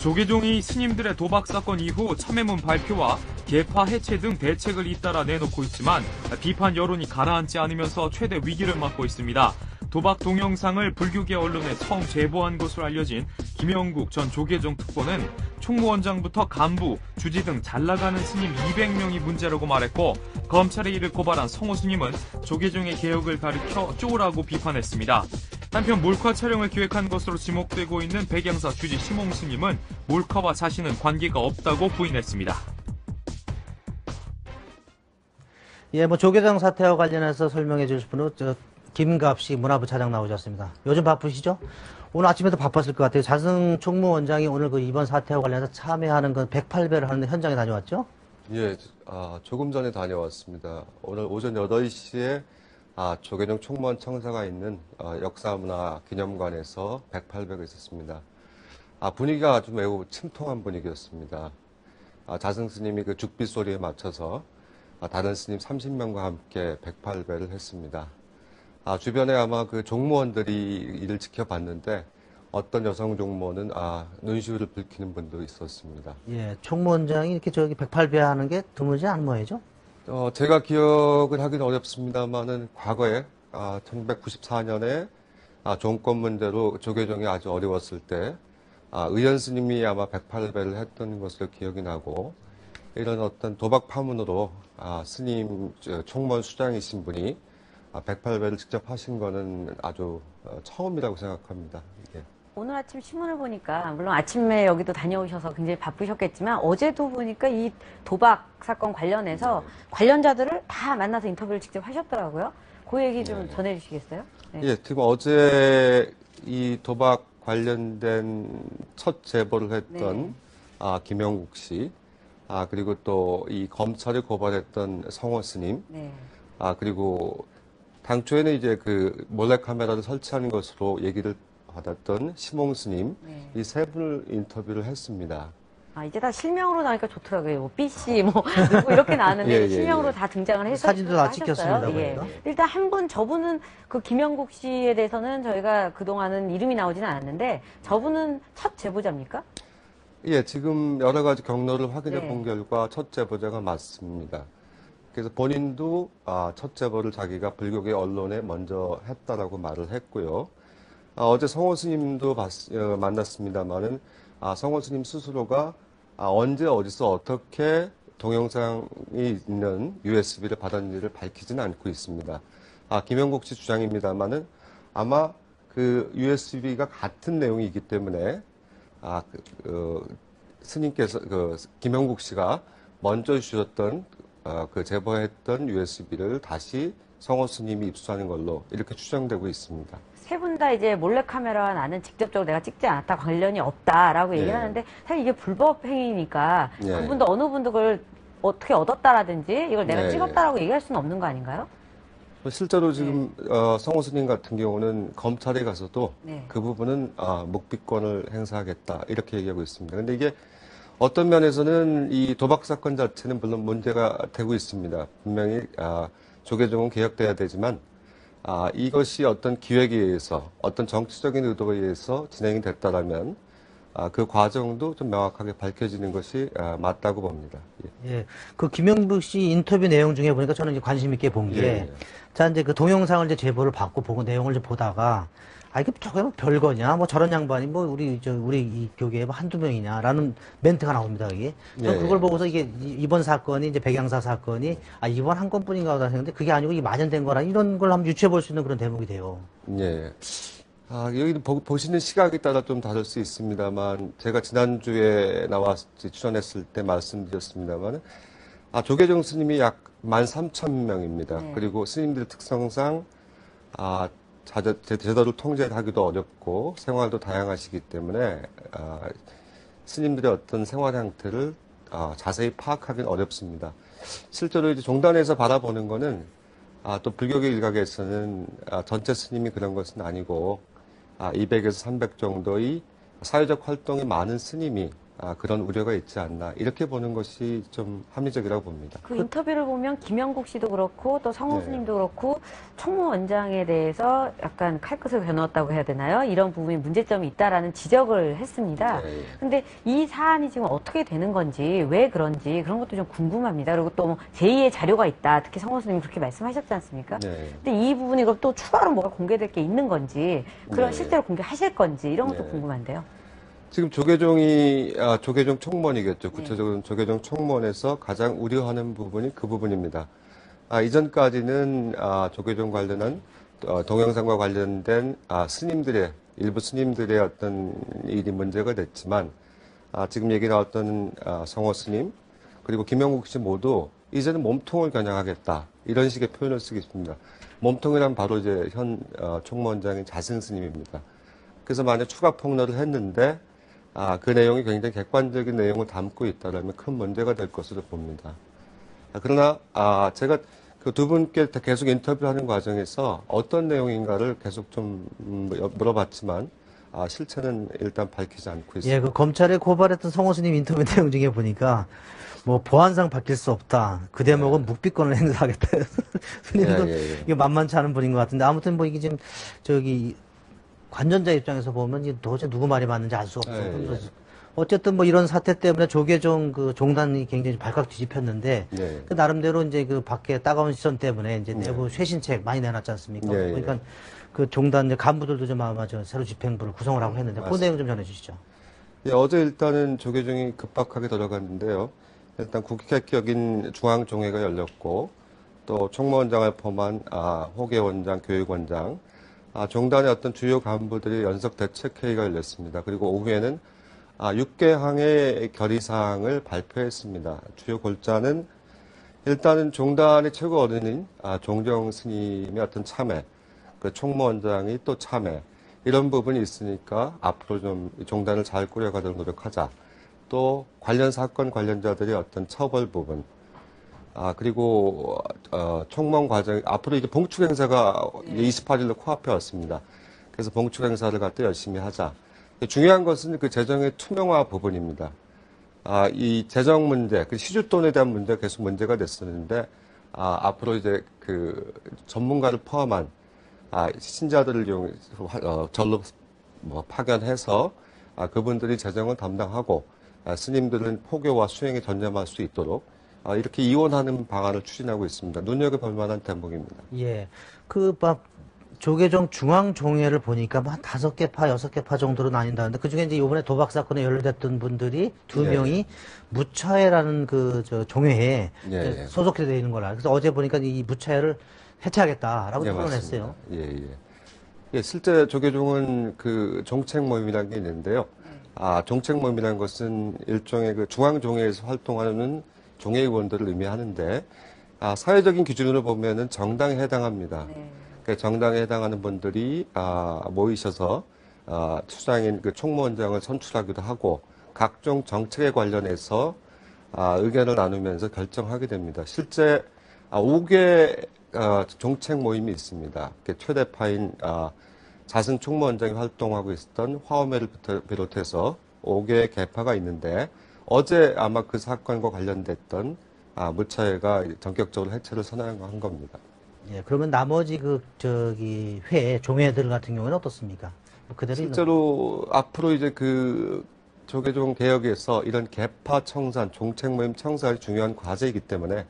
조계종이 스님들의 도박 사건 이후 참회문 발표와 계파 해체 등 대책을 잇따라 내놓고 있지만 비판 여론이 가라앉지 않으면서 최대 위기를 맞고 있습니다. 도박 동영상을 불교계 언론에 처음 제보한 것으로 알려진 김영국 전 조계종 특보는 총무원장부터 간부, 주지 등 잘나가는 스님 200명이 문제라고 말했고, 검찰에 이를 고발한 성호 스님은 조계종의 개혁을 가리켜 쪼라고 비판했습니다. 한편 몰카 촬영을 기획한 것으로 지목되고 있는 백양사 주지 심홍 스님은 몰카와 자신은 관계가 없다고 부인했습니다. 예, 조계종 사태와 관련해서 설명해 주실 분은 김갑식 문화부 차장 나오셨습니다. 요즘 바쁘시죠? 오늘 아침에도 바빴을 것 같아요. 자승 총무원장이 오늘 이번 사태와 관련해서 참여하는 108배를 하는데 현장에 다녀왔죠? 예, 조금 전에 다녀왔습니다. 오늘 오전 8시에 조계종 총무원 청사가 있는 역사문화기념관에서 108배가 있었습니다. 분위기가 아주 매우 침통한 분위기였습니다. 자승 스님이 그 죽비 소리에 맞춰서 다른 스님 30명과 함께 108배를 했습니다. 주변에 아마 그 종무원들이 이를 지켜봤는데 어떤 여성 종무원은 눈시울을 붉히는 분도 있었습니다. 예, 총무원장이 이렇게 108배 하는 게 드물지 않은 모양이죠? 제가 기억을 하기는 어렵습니다만은 과거에 1994년에 종권 문제로 조계종이 아주 어려웠을 때 의원 스님이 아마 108배를 했던 것으로 기억이 나고, 이런 어떤 도박 파문으로 스님 총무원 수장이신 분이 108배를 직접 하신 거는 아주 처음이라고 생각합니다. 예. 오늘 아침 신문을 보니까, 물론 아침에 여기도 다녀오셔서 굉장히 바쁘셨겠지만 어제도 보니까 이 도박 사건 관련해서 관련자들을 다 만나서 인터뷰를 직접 하셨더라고요. 그 얘기 좀 전해주시겠어요? 네. 예, 지금 어제 이 도박 관련된 첫 제보를 했던 김영국 씨, 그리고 또 이 검찰을 고발했던 성호 스님, 그리고 당초에는 이제 그 몰래카메라를 설치하는 것으로 얘기를 받았던 심홍 스님, 이 세 분을 인터뷰를 했습니다. 이제 다 실명으로 나오니까 좋더라고요. B씨, 누구 이렇게 나왔는데 실명으로 다 등장을 해서 사진도 다 찍혔습니다. 예. 일단 저분은 그 김영국 씨에 대해서는 저희가 그동안은 이름이 나오지는 않았는데, 저분은 첫 제보자입니까? 예, 지금 여러 가지 경로를 확인해 본 결과 첫 제보자가 맞습니다. 그래서 본인도 첫 제보를 자기가 불교계 언론에 먼저 했다라고 말을 했고요. 어제 성호 스님도 만났습니다만은 성호 스님 스스로가 언제 어디서 어떻게 동영상이 있는 USB를 받았는지를 밝히지는 않고 있습니다. 김영국 씨 주장입니다만은 아마 그 USB가 같은 내용이기 때문에 스님께서 김영국 씨가 먼저 주셨던 그 제보했던 USB를 다시 성호 스님이 입수하는 걸로 이렇게 추정되고 있습니다. 세 분 다 이제 몰래카메라와 나는 직접적으로 내가 찍지 않았다, 관련이 없다라고 얘기를 하는데, 사실 이게 불법 행위니까 그분도 어느 분도 그걸 어떻게 얻었다라든지 이걸 내가 찍었다라고 얘기할 수는 없는 거 아닌가요? 실제로 지금 성호 스님 같은 경우는 검찰에 가서도 그 부분은 묵비권을 행사하겠다 이렇게 얘기하고 있습니다. 근데 이게 어떤 면에서는 이 도박 사건 자체는 물론 문제가 되고 있습니다. 분명히 조계종은 개혁돼야 되지만 이것이 어떤 기획에 의해서, 어떤 정치적인 의도에 의해서 진행이 됐다라면 그 과정도 좀 명확하게 밝혀지는 것이 맞다고 봅니다. 예. 그 김영국 씨 인터뷰 내용 중에 보니까 저는 이제 관심 있게 본 게, 자, 이제 그 동영상을 이제 제보를 받고 보고 내용을 좀 보다가, 이게 저게 별거냐? 저런 양반이 우리 이 교계에 한두 명이냐라는 멘트가 나옵니다, 이게. 그걸 보고서 이번 사건이 이제 백양사 사건이, 이번 한 건뿐인가 하다 생각했는데 그게 아니고 이게 마련된 거라, 이런 걸 한번 유추해 볼 수 있는 그런 대목이 돼요. 예. 여기 보시는 시각에 따라 좀 다를 수 있습니다만, 제가 지난주에 출연했을 때 말씀드렸습니다만, 조계종 스님이 약 13,000명입니다. 그리고 스님들 특성상, 제도를 통제하기도 어렵고, 생활도 다양하시기 때문에, 스님들의 어떤 생활 형태를, 자세히 파악하기는 어렵습니다. 실제로 이제 종단에서 바라보는 거는, 또 불교계 일각에서는, 전체 스님이 그런 것은 아니고, 200에서 300 정도의 사회적 활동이 많은 스님이 그런 우려가 있지 않나 이렇게 보는 것이 좀 합리적이라고 봅니다. 그 인터뷰를 보면 김영국 씨도 그렇고 또 성호 네. 스님도 그렇고 총무원장에 대해서 약간 칼끝을 겨누었다고 해야 되나요? 이런 부분에 문제점이 있다라는 지적을 했습니다. 네. 근데 이 사안이 지금 어떻게 되는 건지 왜 그런지 그런 것도 좀 궁금합니다. 그리고 또 뭐 제2의 자료가 있다. 특히 성호 스님이 그렇게 말씀하셨지 않습니까? 네. 근데 이 부분이 그럼 또 추가로 뭐가 공개될 게 있는 건지 그런 네. 실제로 공개하실 건지 이런 것도 네. 궁금한데요. 지금 조계종 총무원이겠죠. 구체적으로는 조계종 총무원에서 가장 우려하는 부분이 그 부분입니다. 이전까지는 조계종 관련한 동영상과 관련된 일부 스님들의 어떤 일이 문제가 됐지만 지금 얘기 나왔던 성호 스님 그리고 김영국 씨 모두 이제는 몸통을 겨냥하겠다 이런 식의 표현을 쓰고 있습니다. 몸통이란 바로 이제 현 총무원장인 자승 스님입니다. 그래서 만약 추가 폭로를 했는데 그 내용이 굉장히 객관적인 내용을 담고 있다면 큰 문제가 될 것으로 봅니다. 그러나 제가 그 두 분께 계속 인터뷰하는 과정에서 어떤 내용인가를 계속 좀 물어봤지만 실체는 일단 밝히지 않고 있습니다. 예, 그 검찰에 고발했던 성호 스님 인터뷰 내용 중에 보니까 뭐 보안상 바뀔 수 없다. 그 대목은 묵비권을 행사하겠다. 스님도 이게 만만치 않은 분인 것 같은데 아무튼 뭐 이게 지금 관전자 입장에서 보면 이게 도저히 누구 말이 맞는지 알 수 없어. 어쨌든 뭐 이런 사태 때문에 조계종 그 종단이 굉장히 발칵 뒤집혔는데 그 나름대로 이제 그 밖에 따가운 시선 때문에 이제 내부 쇄신책 많이 내놨지 않습니까? 그러니까 그 종단 이제 간부들도 좀 아마 새로 집행부를 구성을 하고 했는데 그 내용 좀 전해주시죠. 예, 어제 일단은 조계종이 급박하게 들어갔는데요. 일단 국격적인 중앙종회가 열렸고 또 총무원장을 포함한 호계원장, 교육원장, 종단의 어떤 주요 간부들이 연석 대책회의가 열렸습니다. 그리고 오후에는 6개항의 결의사항을 발표했습니다. 주요 골자는 일단은 종단의 최고 어른인 종정 스님의 어떤 참여, 그 총무원장이 또 참여, 이런 부분이 있으니까 앞으로 좀 종단을 잘 꾸려가도록 노력하자. 또 관련 사건 관련자들의 어떤 처벌 부분, 그리고 총무원 과정 앞으로 이제 봉축 행사가 28일로 코앞에 왔습니다. 그래서 봉축 행사를 갖다 열심히 하자. 중요한 것은 그 재정의 투명화 부분입니다. 이 재정 문제, 그 시주돈에 대한 문제가 계속 문제가 됐었는데 앞으로 이제 그 전문가를 포함한 신자들을 절로 파견해서 그분들이 재정을 담당하고 스님들은 포교와 수행에 전념할 수 있도록 이렇게 이원하는 방안을 추진하고 있습니다. 눈여겨볼 만한 대목입니다. 예. 조계종 중앙종회를 보니까 한 5개 파, 6개 파 정도로 나뉜다는데 그 중에 이제 이번에 도박 사건에 연루됐던 분들이 2명이 무차회라는 종회에 소속해 되어 있는 거라. 그래서 어제 보니까 이 무차회를 해체하겠다라고 선언했어요. 예, 실제 조계종은 그 종책 모임이라는 게 있는데요. 종책 모임이라는 것은 일종의 그 중앙종회에서 활동하는 종회의원들을 의미하는데, 사회적인 기준으로 보면은 정당에 해당합니다. 그 정당에 해당하는 분들이 모이셔서 수장인 그 총무원장을 선출하기도 하고 각종 정책에 관련해서 의견을 나누면서 결정하게 됩니다. 실제 5개 종책 모임이 있습니다. 최대파인 자승 총무원장이 활동하고 있었던 화엄회를 비롯해서 5개의 계파가 있는데 어제 아마 그 사건과 관련됐던 무차회가 전격적으로 해체를 선언한 겁니다. 예, 그러면 나머지 종회들 같은 경우는 어떻습니까? 그대로 실제로 앞으로 이제 그 조계종 개혁에서 이런 계파 청산, 종책 모임 청산이 중요한 과제이기 때문에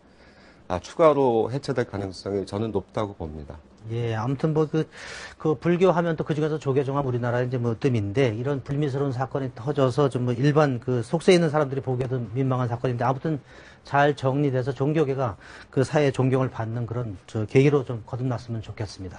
추가로 해체될 가능성이 저는 높다고 봅니다. 예, 아무튼 그 불교 하면 또 그 중에서 조계종은 우리나라의 이제 뜸인데 이런 불미스러운 사건이 터져서 좀 일반 그 속세에 있는 사람들이 보기에도 민망한 사건인데 아무튼 잘 정리돼서 종교계가 그 사회의 존경을 받는 그런 계기로 좀 거듭났으면 좋겠습니다.